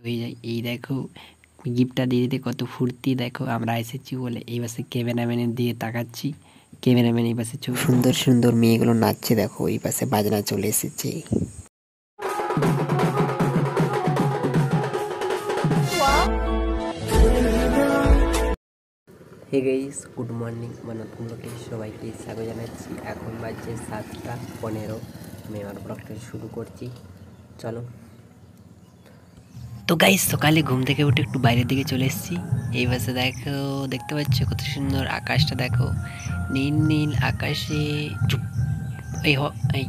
হয়ে যায়। এই দেখো গিফটটা দিয়ে দিতে কত ফুর্তি, দেখো আমরা এসেছি বলে। এই পাশে ক্যামেরাম্যানের দিকে তাকাচ্ছি, ক্যামেরাম্যান এই পাশে সুন্দর সুন্দর মেয়েগুলো নাচছে, দেখো এই পাশে বাজনা চলে এসেছে। Hey guys, good morning. নতুন লোকে সবাইকে স্বাগত জানাচ্ছি। এখন বাজছে 7:15। আমি আমার ব্লগটা শুরু করছি, চলো। তো গাইস, সকালে ঘুম থেকে উঠে একটু বাইরের দিকে চলে এসেছি। এই পাশে দেখো, দেখতে পাচ্ছ কত সুন্দর আকাশটা, দেখো নীল নীল আকাশে এই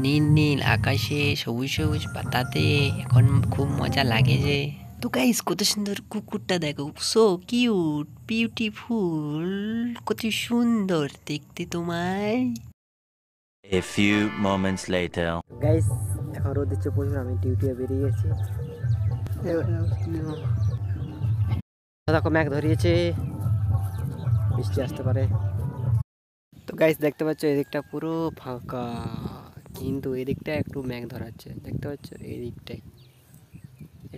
নীল নীল আকাশে সবুজ সবুজ পাতাতে এখন খুব মজা লাগে যে। তো গাইস, কত সুন্দর কুকুরটা দেখো, সো কিউট বিউটিফুল, কত সুন্দর দেখতে তোমায়। A few moments later. Guys, এখন রোদ দিচ্ছে প্রচুর, আমি ডিউটিতে বেরিয়ে গেছি। দেখো ম্যাঘ ধরিয়েছে, বৃষ্টি আসতে পারে। তো গাইস, দেখতে পাচ্ছ এদিকটা পুরো ফাঁকা, কিন্তু এদিকটা একটু মেঘ ধরাচ্ছে, দেখতে পাচ্ছ এদিকটাই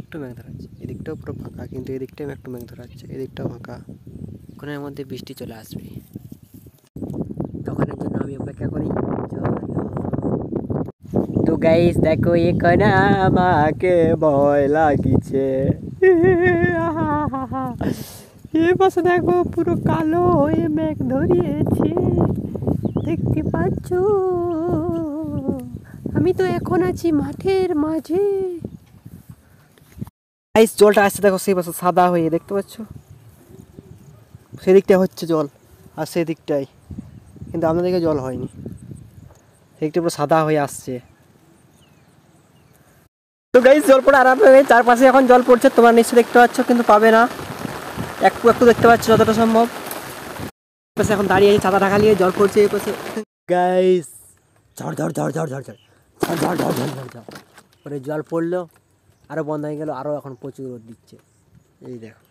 একটু মেঘ ধরাচ্ছে, এদিকটাও পুরো ফাঁকা, কিন্তু এদিকটাও একটু মেঘ ধরাচ্ছে, এদিকটাও ফাঁকা। কোনের মধ্যে বৃষ্টি চলে আসবে, তখনের জন্য আমি অপেক্ষা করি। তো গাইস দেখো, এখানে আমাকে ভয় লাগিছে। এ পাশে দেখো পুরো কালো হয়ে মেঘ ধরিয়েছে, দেখতে পাচ্ছ। আমি তো এখন আছি মাঠের মাঝে। গাইস, জলটা আসছে দেখো, সেই পাশে সাদা হয়ে, দেখতে পাচ্ছ সেদিকটা হচ্ছে জল, আর সেদিকটাই কিন্তু আমাদের দিকে জল হয়নি, সেদিকটা পুরো সাদা হয়ে আসছে। তো গাইস, জল পড়ে আরাম হয়ে চারপাশে এখন জল পড়ছে, তোমরা নিশ্চয়ই দেখতে পাচ্ছ, কিন্তু পাবে না, একটু একটু দেখতে পাচ্ছ যতটা সম্ভব। পাশে এখন দাঁড়িয়ে আছে, ছাতা ঢাকা নিয়ে, জল পড়ছে এই পাশে। গাইস, ঝড় ঝড় ঝড় ঝড় ঝড় ঝড় ঝড় ঝড় ঝড় ঝড় ঝড় ঝড় পরে জল পড়লো, আরও বন্ধ হয়ে গেল, আরও এখন প্রচুর রোদ দিচ্ছে। এই দেখো,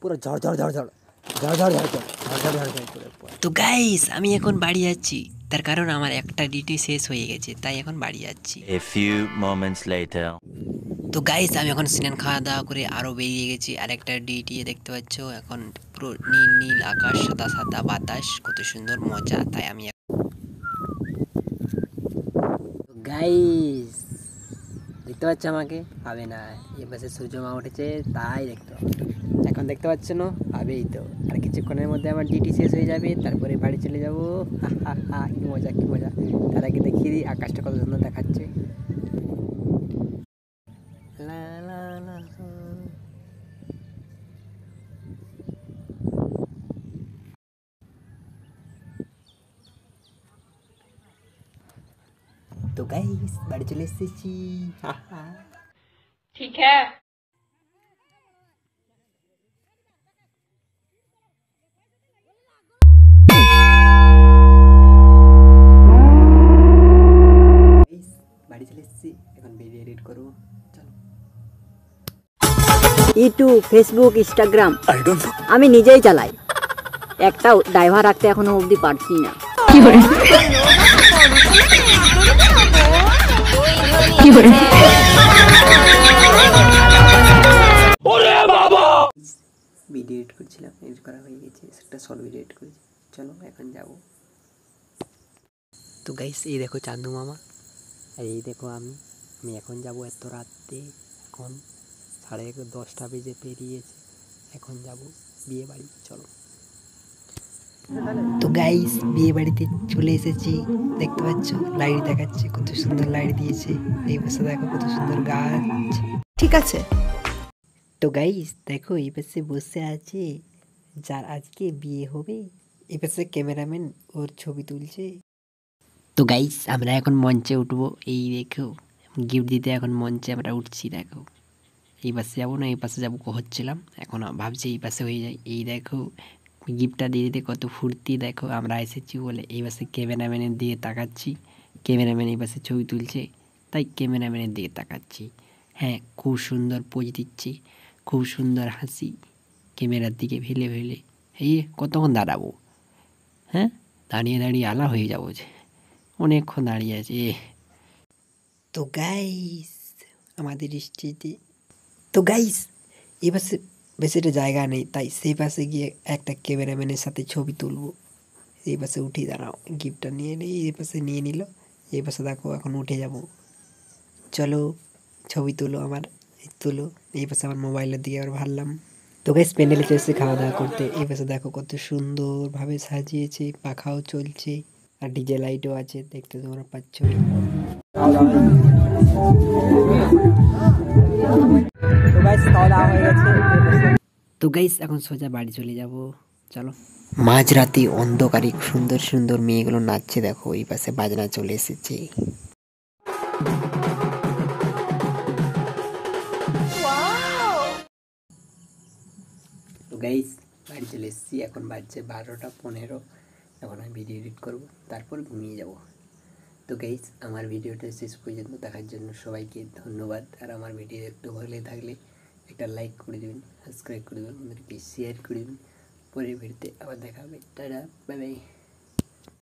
পুরো ঝড় ঝড় ঝড় ঝড় ঝড় ঝড় ঝড় ঝড় ঝড় ঝড় ঝড় করে। তো গাইস, আমি এখন বাড়ি যাচ্ছি, তার কারণ আমার একটা ডিউটি শেষ হয়ে গেছে, তাই এখন বাড়ি যাচ্ছি। A few moments later. তো গাইস, আমি এখন স্নান খাওয়া দাওয়া করে আরও বেরিয়ে গেছি আরেকটা ডিউটি, দেখতে পাচ্ছ এখন পুরো নীল নীল আকাশ, সাদা সাদা বাতাস, কত সুন্দর মজা, তাই আমি। গাইস, দেখতে পাচ্ছ আমাকে, পাবে না, এ পাশে সূর্য মা উঠেছে, তাই দেখতে পাবো। এখন দেখতে পাচ্ছ না, পাবেই তো, আর কিছুক্ষণের মধ্যে আমার ডিউটি শেষ হয়ে যাবে, তারপরে বাড়ি চলে যাবো। কি মজা কি মজা। তার আগে দেখিয়ে দিই আকাশটা কত সুন্দর দেখাচ্ছে। লা লা লা। তো গাইস, বাড়ি চলে এসেছি। ठीक है। বাড়ি চলে এসেছি, এখন ভিডিও এডিট করবো, চলো। ইউটিউব, ফেসবুক, ইনস্টাগ্রাম আমি নিজেই চালাই, একটা ড্রাইভার রাখতে এখনো অবধি পারছি না। ভিডিও এডিট করছিলাম, এডিট করা হয়ে গেছে, একটা শর্ট ভিডিও এডিট করেছি, চলো এখন যাব। তো গাইস, এই দেখো চান্দু মামা, আর এই দেখো আমি এখন যাব এত রাতে, এখন 10:30 বেজে পেরিয়েছে, এখন যাব বিয়ে বাড়ি, চলো। তো গাইস, বিয়ে বাড়িতে চলে এসেছি, দেখতে পাচ্ছ লাইট দেখাচ্ছে, কত সুন্দর লাইট দিয়েছে, এই পাশে দেখো কত সুন্দর গাছ, ঠিক আছে। তো গাইস দেখো, এই পাশে বসে আছে যার আজকে বিয়ে হবে, এই পাশে ক্যামেরাম্যান ওর ছবি তুলছে। তো গাইস, আমরা এখন মঞ্চে উঠবো, এই দেখো গিফট দিতে এখন মঞ্চে আমরা উঠছি, দেখো এই পাশে যাবো না এই পাশে যাবো হচ্ছিলাম, এখন ভাবছি এই পাশে হয়ে যায়। এই দেখো গিফটটা দিয়ে দিতে কত ফুর্তি, দেখো আমরা এসেছি বলে। এই পাশে ক্যামেরাম্যানের দিকে তাকাচ্ছি, ক্যামেরাম্যান এই পাশে ছবি তুলছে, তাই ক্যামেরাম্যানের দিকে তাকাচ্ছি। হ্যাঁ, খুব সুন্দর পোজ দিচ্ছি, খুব সুন্দর হাসি, ক্যামেরার দিকে ফেলে ফেলে। এই কতক্ষণ দাঁড়াবো, হ্যাঁ দাঁড়িয়ে দাঁড়িয়ে আলা হয়ে যাবো যে, অনেকক্ষণ দাঁড়িয়ে আছে। তো গাইস আমাদের স্ট্রিটে তো গাইস এই পাশে বেশি একটা জায়গা নেই, তাই সেই পাশে গিয়ে একটা ক্যামেরাম্যানের সাথে ছবি তুলবো। এই পাশে উঠে দাঁড়াও, গিফটটা নিয়ে নিই। এই পাশে নিয়ে নিল, এই পাশে দেখো এখন উঠে যাব। চলো ছবি তুলো আমার, এই তুলো। এই পাশে আমার মোবাইলের দিকে আবার ভাবলাম। তো গাইস প্যান্ডেলে চলেছে খাওয়া দাওয়া করতে। এই পাশে দেখো কত সুন্দরভাবে সাজিয়েছে, পাখাও চলছে আর ডিজে লাইটও আছে, দেখতে তোমরা পাচ্ছ। তো গাইস এখন সোজা বাড়ি চলে যাব, চলো। মাঝরাতে অন্ধকারে সুন্দর সুন্দর মেয়েগুলো নাচছে, দেখো এই পাশে বাজনা চলে এসেছে। তো গাইস বাড়ি চলে এসেছি, এখন বাজছে 12:15। এখন আমি ভিডিও এডিট করবো, তারপর ঘুমিয়ে যাব। তো গাইস আমার ভিডিওটা শেষ পর্যন্ত দেখার জন্য সবাইকে ধন্যবাদ। আর আমার ভিডিও একটু ভালো থাকলে একটা লাইক করে দেবেন, সাবস্ক্রাইব করে দেবেন, আমাদেরকে শেয়ার করে দেবেন। পরের ভিডিওতে আবার দেখা হবে। Tata, bye bye.